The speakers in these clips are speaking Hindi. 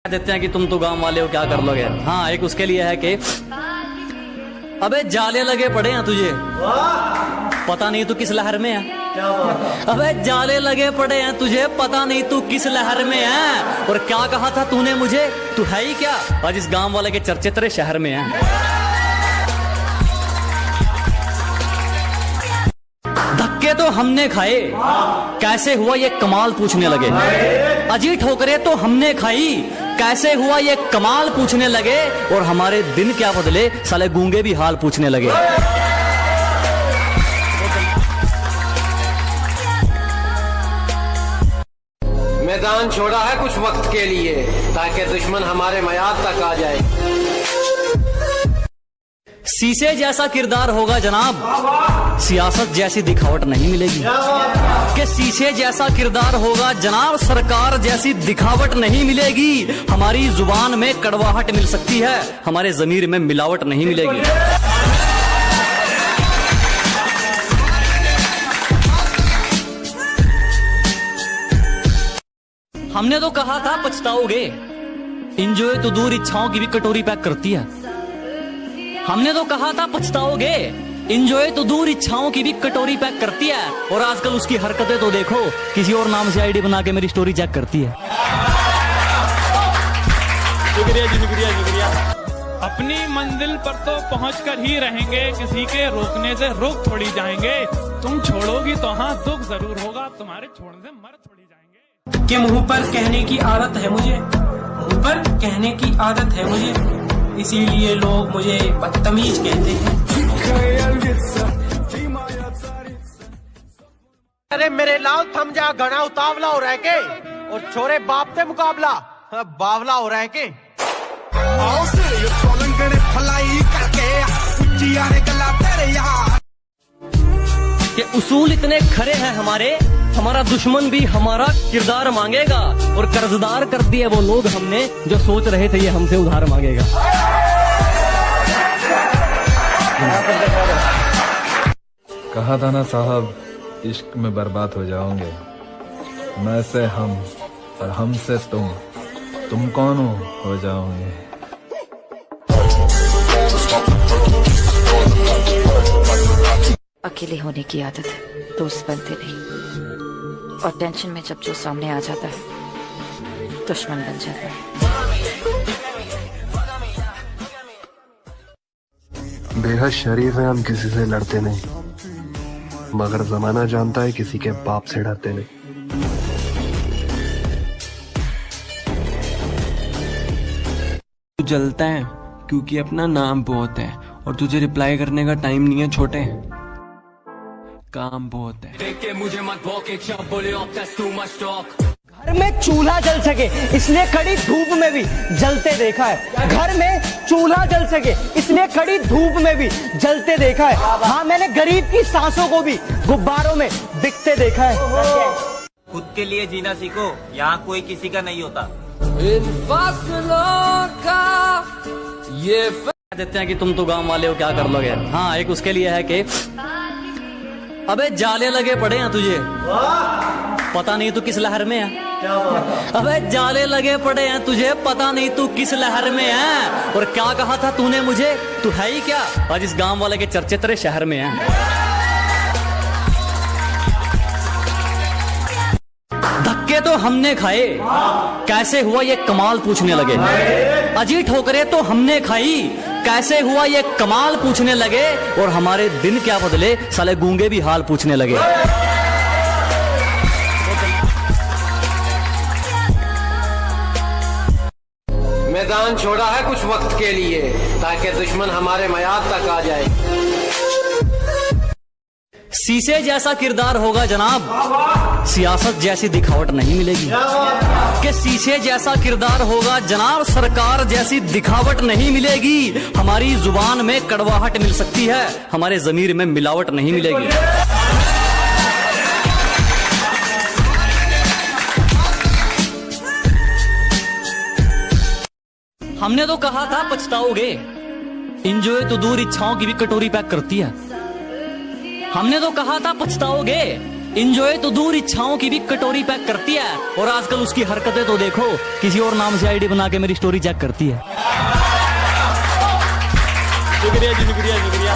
देते हैं कि तुम तो गांव वाले हो, क्या कर लोगे। हाँ, एक उसके लिए है कि अबे जाले लगे पड़े हैं तुझे, पता नहीं तू किस लहर में है। अबे जाले लगे पड़े हैं तुझे, पता नहीं तू किस लहर में है। और क्या कहा था तूने मुझे, तू है ही क्या। आज इस गांव वाले के चर्चे तेरे शहर में है। धक्के तो हमने खाए, कैसे हुआ ये कमाल पूछने लगे। अजी ठोकरें तो हमने खाई, कैसे हुआ ये कमाल पूछने लगे। और हमारे दिन क्या बदले, साले गूंगे भी हाल पूछने लगे। मैदान छोड़ा है कुछ वक्त के लिए, ताकि दुश्मन हमारे मयाद तक आ जाए। शीशे जैसा किरदार होगा जनाब, सियासत जैसी दिखावट नहीं मिलेगी। कि शीशे जैसा किरदार होगा जनाब, सरकार जैसी दिखावट नहीं मिलेगी। हमारी जुबान में कड़वाहट मिल सकती है, हमारे जमीर में मिलावट नहीं मिलेगी। हमने तो कहा था पछताओगे, इंजॉय तो दूर इच्छाओं की भी कटोरी पैक करती है। हमने तो कहा था पछताओगे, इंजॉय तो दूर इच्छाओं की भी कटोरी पैक करती है। और आजकल उसकी हरकतें तो देखो, किसी और नाम से आईडी बना के मेरी स्टोरी चेक करती है। शुक्रिया जी, शुक्रिया शुक्रिया। अपनी मंजिल पर तो पहुंचकर ही रहेंगे, किसी के रोकने से रोक थोड़ी जाएंगे। तुम छोड़ोगी तो हाँ दुख जरूर होगा, तुम्हारे छोड़ने से मर थोड़ी जाएंगे। कि मुंह पर कहने की आदत है मुझे, मुंह पर कहने की आदत है मुझे, इसीलिए लोग मुझे बदतमीज कहते हैं। अरे मेरे लाल थम जा, घना उतावला हो रहा है के, और छोरे बाप से मुकाबला बावला हो रहा है के। कि उसूल इतने खरे हैं हमारे, हमारा दुश्मन भी हमारा किरदार मांगेगा। और कर्जदार कर दिए वो लोग हमने, जो सोच रहे थे ये हमसे उधार मांगेगा। कहा था ना साहब, इश्क में बर्बाद हो जाओगे। मैं से हम और हम से तुम कौन हो जाओगे। अकेले होने की आदत है, दोस्त बनते नहीं। और टेंशन में जब जो सामने आ जाता है, दुश्मन बन जाता है। बेहद शरीफ है, हम किसी से लड़ते नहीं, मगर जमाना जानता है किसी के बाप से डरते नहीं। तू जलता है क्योंकि अपना नाम बहुत है, और तुझे रिप्लाई करने का टाइम नहीं है छोटे, काम बहुत है। घर में चूल्हा जल सके इसलिए कड़ी धूप में भी जलते देखा है। घर में चूल्हा जल सके इसलिए कड़ी धूप में भी जलते देखा है। हाँ, मैंने गरीब की सांसों को भी गुब्बारों में बिकते देखा है। खुद के लिए जीना सीखो, यहाँ कोई किसी का नहीं होता। इन फासलों का ये देते हैं कि तुम तो गांव वाले हो, क्या कर लोगे। हाँ, एक उसके लिए है कि अबे जाले लगे पड़े हैं तुझे, पता नहीं तू किस लहर में है। अबे जाले लगे पड़े हैं तुझे, पता नहीं तू किस लहर में है। और क्या कहा था तूने मुझे, तू है ही क्या। आज इस गांव वाले के चर्चे तेरे शहर में हैं। धक्के तो हमने खाए, कैसे हुआ ये कमाल पूछने लगे। अजी ठोकरें तो हमने खाई, कैसे हुआ ये कमाल पूछने लगे। और हमारे दिन क्या बदले, साले गूंगे भी हाल पूछने लगे। मैदान छोड़ा है कुछ वक्त के लिए, ताकि दुश्मन हमारे मयाद तक आ जाए। शीशे जैसा किरदार होगा जनाब, सियासत जैसी दिखावट नहीं मिलेगी। कि शीशे जैसा किरदार होगा जनाब, सरकार जैसी दिखावट नहीं मिलेगी। हमारी जुबान में कड़वाहट मिल सकती है, हमारे जमीर में मिलावट नहीं मिलेगी। हमने तो कहा था पछताओगे, इंजॉय तो दूर इच्छाओं की भी कटोरी पैक करती है। हमने तो कहा था पछताओगे, इंजॉय तो दूर, इच्छाओं की भी कटोरी पैक करती है। और आजकल उसकी हरकतें तो देखो, किसी और नाम से आईडी बना के मेरी स्टोरी चेक करती है। शुक्रिया जी, शुक्रिया शुक्रिया।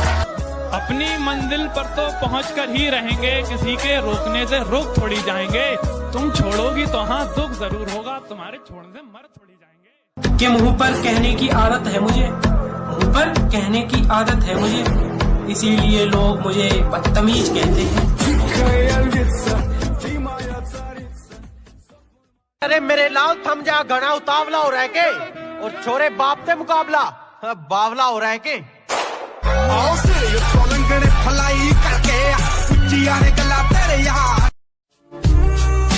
अपनी मंजिल पर तो पहुंचकर ही रहेंगे, किसी के रोकने से रुक थोड़ी जाएंगे। तुम छोड़ोगी तो हाँ दुख जरूर होगा, तुम्हारे छोड़ने से मर थोड़ी जाएंगे। कि मुंह पर कहने की आदत है मुझे, मुंह पर कहने की आदत है मुझे, इसीलिए लोग मुझे बदतमीज कहते हैं। अरे मेरे लाल थम जा, घना उतावला हो रहा है के और छोरे बाप से मुकाबला बावला हो रहा है के।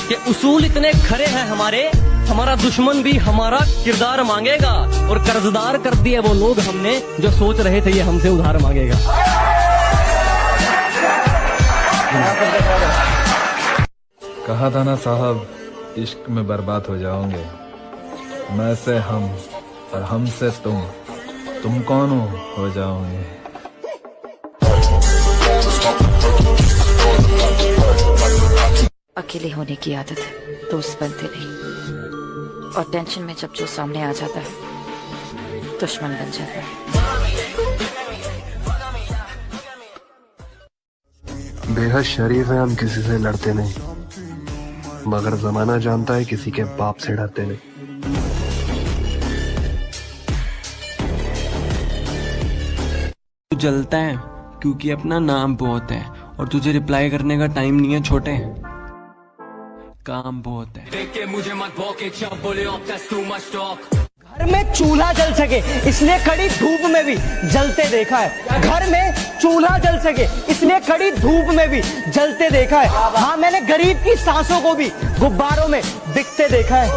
ये उसूल इतने खरे हैं हमारे, हमारा दुश्मन भी हमारा किरदार मांगेगा। और कर्जदार कर दिए वो लोग हमने, जो सोच रहे थे ये हमसे उधार मांगेगा। कहा था ना साहब, इश्क में बर्बाद हो जाओगे। मैं से हम और हमसे तुम कौन हो जाओगे। अकेले होने की आदत है, दोस्त बनते नहीं। और टेंशन में जब जो सामने आ जाता है दुश्मन बन जाता है। बेहद शरीफ है, हम किसी से लड़ते नहीं, मगर जमाना जानता है किसी के बाप से डरते नहीं। तू जलता है क्योंकि अपना नाम बहुत है और तुझे रिप्लाई करने का टाइम नहीं है छोटे, काम बहुत है। घर में चूल्हा जल सके इसलिए कड़ी धूप में भी जलते देखा है। घर में चूल्हा जल सके इसलिए कड़ी धूप में भी जलते देखा है। हाँ, मैंने गरीब की सांसों को भी गुब्बारों में बिकते देखा है।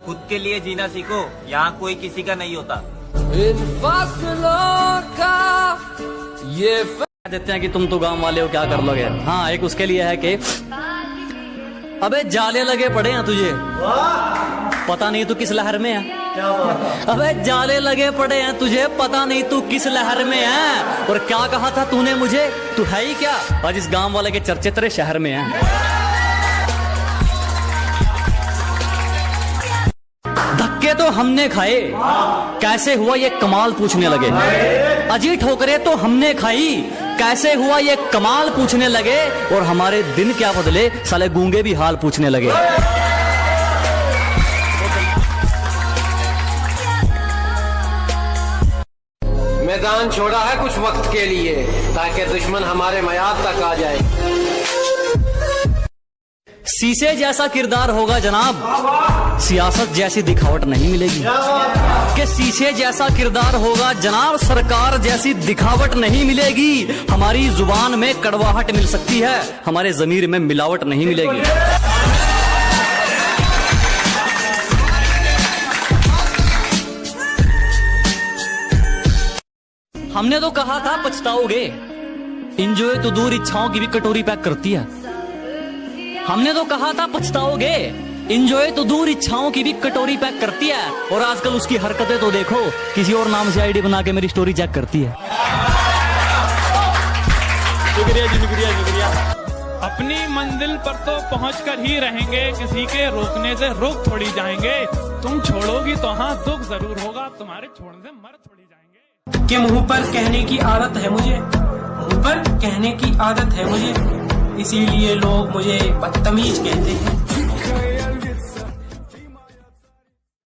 खुद के लिए जीना सीखो, यहाँ कोई किसी का नहीं होता। इन फासलों का ये देते हैं कि तुम तो गांव वाले हो, क्या कर लोगे। हाँ, एक उसके लिए है कि अबे जाले लगे पड़े हैं तुझे, पता नहीं तू किस लहर में है। अबे जाले लगे पड़े हैं तुझे, पता नहीं तू किस लहर में है। और क्या कहा था तूने मुझे, तू है ही क्या। आज इस गांव वाले के चर्चे तेरे शहर में हैं। धक्के तो हमने खाए, कैसे हुआ ये कमाल पूछने लगे। अजी ठोकरे तो हमने खाई, कैसे हुआ ये कमाल पूछने लगे। और हमारे दिन क्या बदले, साले गूंगे भी हाल पूछने लगे। मैदान छोड़ा है कुछ वक्त के लिए, ताकि दुश्मन हमारे मयाद तक आ जाए। शीशे जैसा किरदार होगा जनाब, सियासत जैसी दिखावट नहीं मिलेगी। कि शीशे जैसा किरदार होगा जनाब, सरकार जैसी दिखावट नहीं मिलेगी। हमारी जुबान में कड़वाहट मिल सकती है, हमारे जमीर में मिलावट नहीं मिलेगी। हमने तो कहा था पछताओगे, इंजॉय तो दूर, इच्छाओं की भी कटोरी पैक करती है। हमने तो कहा था पछताओगे, इंजॉय तो दूर, इच्छाओं की भी कटोरी पैक करती है। और आजकल उसकी हरकतें तो देखो, किसी और नाम से आईडी बना के मेरी स्टोरी चेक करती है। शुक्रिया जी, शुक्रिया शुक्रिया। अपनी मंजिल पर तो पहुंचकर ही रहेंगे, किसी के रोकने से रुक थोड़ी जाएंगे। तुम छोड़ोगी तो हाँ दुख जरूर होगा, तुम्हारे छोड़ने से मर थोड़ी जाएंगे। कि मुंह पर कहने की आदत है मुझे, मुंह पर कहने की आदत है मुझे, इसीलिए लोग मुझे बदतमीज कहते हैं।